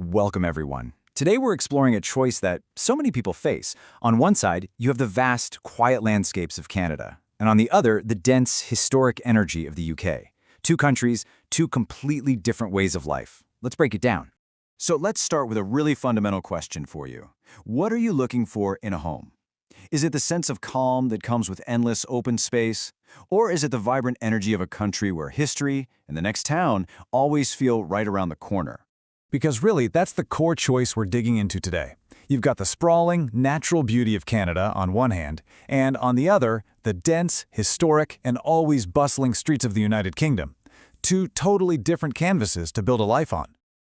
Welcome, everyone. Today we're exploring a choice that so many people face. On one side, you have the vast, quiet landscapes of Canada, and on the other, the dense, historic energy of the UK. Two countries, two completely different ways of life. Let's break it down. So let's start with a really fundamental question for you. What are you looking for in a home? Is it the sense of calm that comes with endless open space? Or is it the vibrant energy of a country where history and the next town always feel right around the corner? Because really, that's the core choice we're digging into today. You've got the sprawling, natural beauty of Canada on one hand, and on the other, the dense, historic, and always bustling streets of the United Kingdom. Two totally different canvases to build a life on.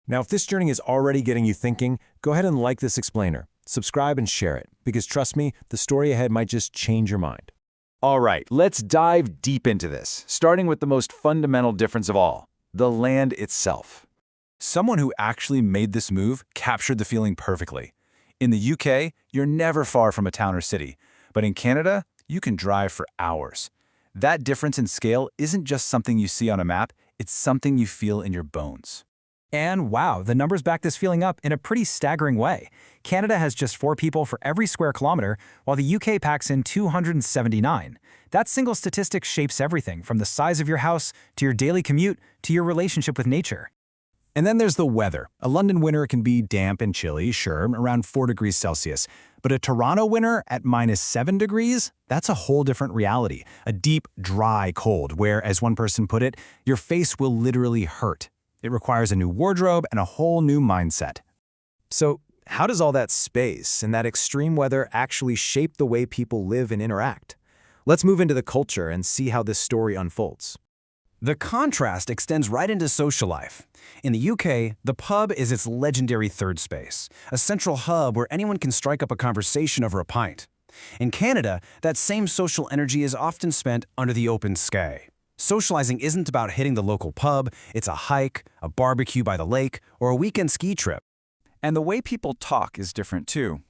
Now, if this journey is already getting you thinking, go ahead and like this explainer, subscribe and share it, because trust me, the story ahead might just change your mind. All right, let's dive deep into this, starting with the most fundamental difference of all, the land itself. Someone who actually made this move captured the feeling perfectly. In the UK, you're never far from a town or city, but in Canada, you can drive for hours. That difference in scale isn't just something you see on a map, it's something you feel in your bones. And wow, the numbers back this feeling up in a pretty staggering way. Canada has just 4 people for every square kilometer, while the UK packs in 279. That single statistic shapes everything from the size of your house, to your daily commute, to your relationship with nature. And then there's the weather. A London winter can be damp and chilly, sure, around 4 degrees Celsius. But a Toronto winter at -7 degrees? That's a whole different reality. A deep, dry cold where, as one person put it, your face will literally hurt. It requires a new wardrobe and a whole new mindset. So, how does all that space and that extreme weather actually shape the way people live and interact? Let's move into the culture and see how this story unfolds. The contrast extends right into social life. In the UK, the pub is its legendary third space, a central hub where anyone can strike up a conversation over a pint. In Canada, that same social energy is often spent under the open sky. Socializing isn't about hitting the local pub, it's a hike, a barbecue by the lake, or a weekend ski trip. And the way people talk is different too.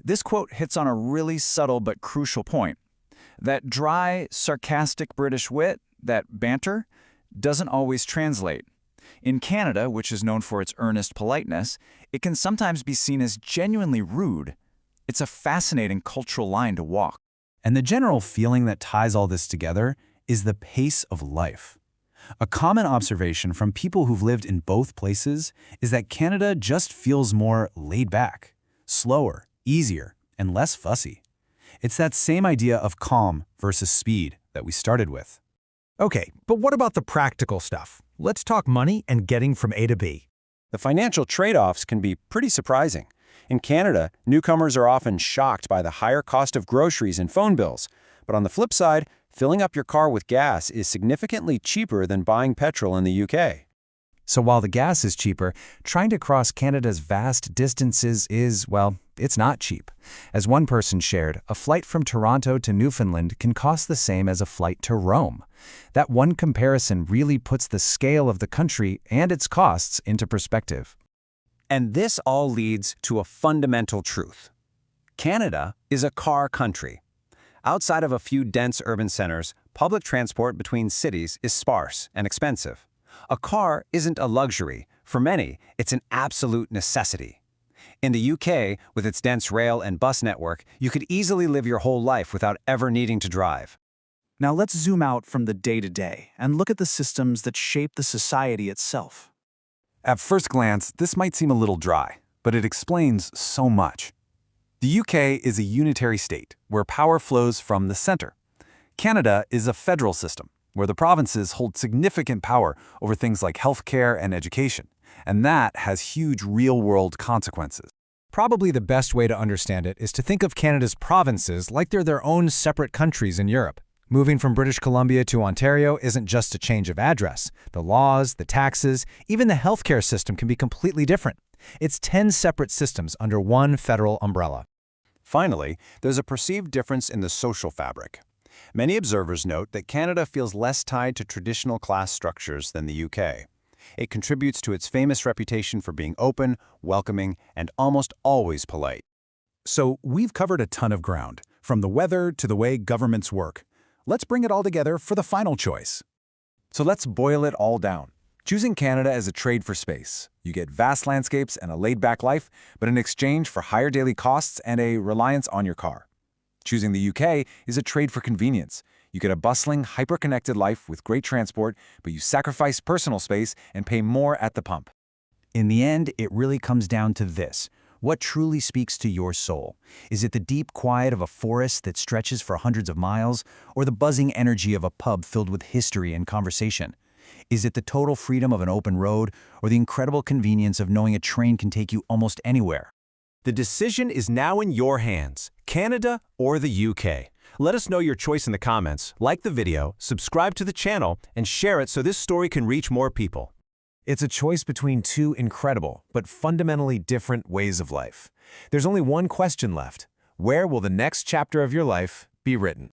This quote hits on a really subtle but crucial point. That dry, sarcastic British wit, that banter, doesn't always translate. In Canada, which is known for its earnest politeness, it can sometimes be seen as genuinely rude. It's a fascinating cultural line to walk. And the general feeling that ties all this together is the pace of life. A common observation from people who've lived in both places is that Canada just feels more laid back, slower, easier, and less fussy. It's that same idea of calm versus speed that we started with. Okay, but what about the practical stuff? Let's talk money and getting from A to B. The financial trade-offs can be pretty surprising. In Canada, newcomers are often shocked by the higher cost of groceries and phone bills. But on the flip side, filling up your car with gas is significantly cheaper than buying petrol in the UK. So while the gas is cheaper, trying to cross Canada's vast distances is, well, it's not cheap. As one person shared, a flight from Toronto to Newfoundland can cost the same as a flight to Rome. That one comparison really puts the scale of the country and its costs into perspective. And this all leads to a fundamental truth. Canada is a car country. Outside of a few dense urban centers, public transport between cities is sparse and expensive. A car isn't a luxury. For many, it's an absolute necessity. In the UK, with its dense rail and bus network, you could easily live your whole life without ever needing to drive. Now let's zoom out from the day-to-day and look at the systems that shape the society itself. At first glance, this might seem a little dry, but it explains so much. The UK is a unitary state where power flows from the center. Canada is a federal system where the provinces hold significant power over things like healthcare and education, and that has huge real-world consequences. Probably the best way to understand it is to think of Canada's provinces like they're their own separate countries in Europe. Moving from British Columbia to Ontario isn't just a change of address. The laws, the taxes, even the healthcare system can be completely different. It's 10 separate systems under one federal umbrella. Finally, there's a perceived difference in the social fabric. Many observers note that Canada feels less tied to traditional class structures than the UK. It contributes to its famous reputation for being open, welcoming, and almost always polite. So we've covered a ton of ground, from the weather to the way governments work. Let's bring it all together for the final choice. So let's boil it all down. Choosing Canada as a trade for space. You get vast landscapes and a laid-back life, but in exchange for higher daily costs and a reliance on your car. Choosing the UK is a trade for convenience. You get a bustling, hyper-connected life with great transport, but you sacrifice personal space and pay more at the pump. In the end, it really comes down to this. What truly speaks to your soul? Is it the deep quiet of a forest that stretches for hundreds of miles, or the buzzing energy of a pub filled with history and conversation? Is it the total freedom of an open road, or the incredible convenience of knowing a train can take you almost anywhere? The decision is now in your hands, Canada or the UK. Let us know your choice in the comments, like the video, subscribe to the channel, and share it so this story can reach more people. It's a choice between two incredible, but fundamentally different ways of life. There's only one question left. Where will the next chapter of your life be written?